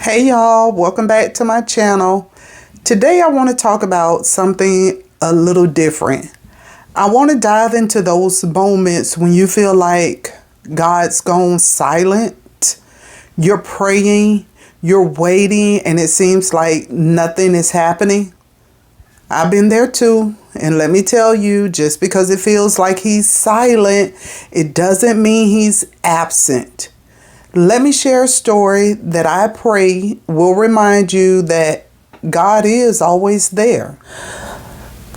Hey y'all, welcome back to my channel. Today I want to talk about something a little different. I want to dive into those moments when you feel like God's gone silent. You're praying, you're waiting, and it seems like nothing is happening. I've been there too. And let me tell you, just because it feels like he's silent, it doesn't mean he's absent. Let me share a story that I pray will remind you that God is always there.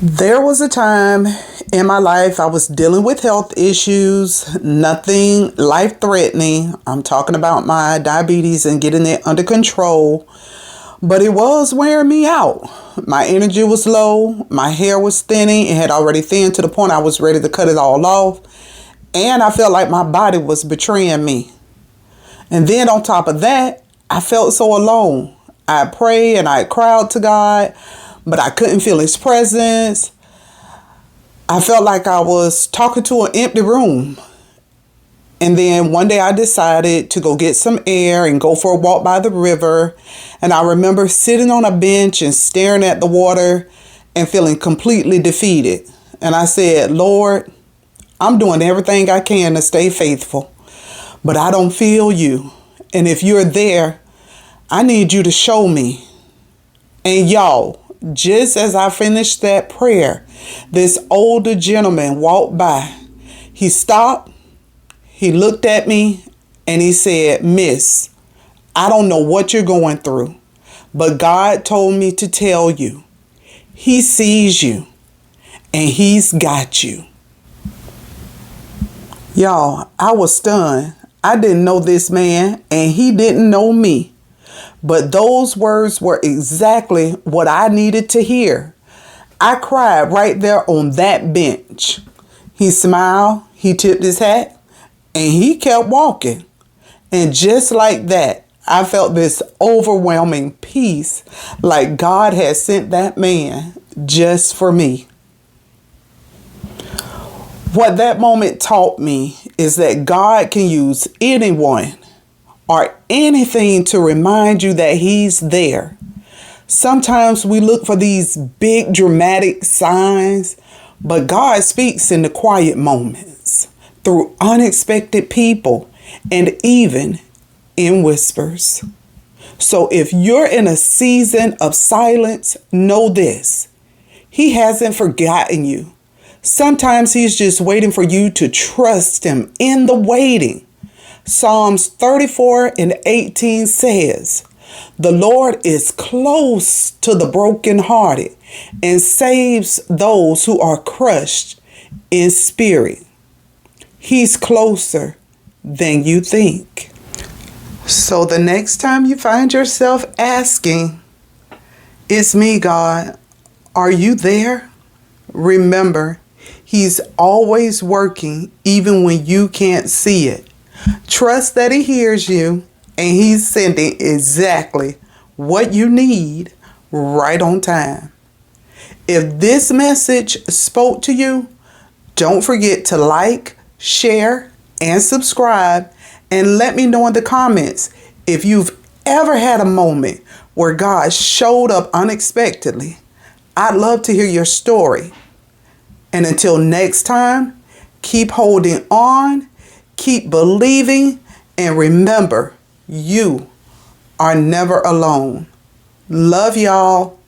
There was a time in my life I was dealing with health issues, nothing life-threatening. I'm talking about my diabetes and getting it under control, but it was wearing me out. My energy was low, my hair was thinning, it had already thinned to the point I was ready to cut it all off, and I felt like my body was betraying me. And then on top of that, I felt so alone. I prayed and I cried to God, but I couldn't feel his presence. I felt like I was talking to an empty room. And then one day I decided to go get some air and go for a walk by the river. And I remember sitting on a bench and staring at the water and feeling completely defeated. And I said, Lord, I'm doing everything I can to stay faithful, but I don't feel you. And if you're there, I need you to show me. And y'all, just as I finished that prayer, this older gentleman walked by. He stopped, he looked at me, and he said, Miss, I don't know what you're going through, but God told me to tell you, he sees you and he's got you. Y'all, I was stunned. I didn't know this man and he didn't know me. But those words were exactly what I needed to hear. I cried right there on that bench. He smiled, he tipped his hat, and he kept walking. And just like that, I felt this overwhelming peace, like God had sent that man just for me. What that moment taught me is that God can use anyone or anything to remind you that he's there. Sometimes we look for these big dramatic signs, but God speaks in the quiet moments, through unexpected people, and even in whispers. So if you're in a season of silence, know this: he hasn't forgotten you. Sometimes he's just waiting for you to trust him in the waiting. Psalms 34:18 says, the Lord is close to the brokenhearted and saves those who are crushed in spirit. He's closer than you think. So the next time you find yourself asking, it's me, God, are you there? Remember, he's always working even when you can't see it. Trust that he hears you and he's sending exactly what you need right on time. If this message spoke to you, don't forget to like, share, and subscribe, and let me know in the comments if you've ever had a moment where God showed up unexpectedly. I'd love to hear your story. And until next time, keep holding on, keep believing, and remember, you are never alone. Love y'all.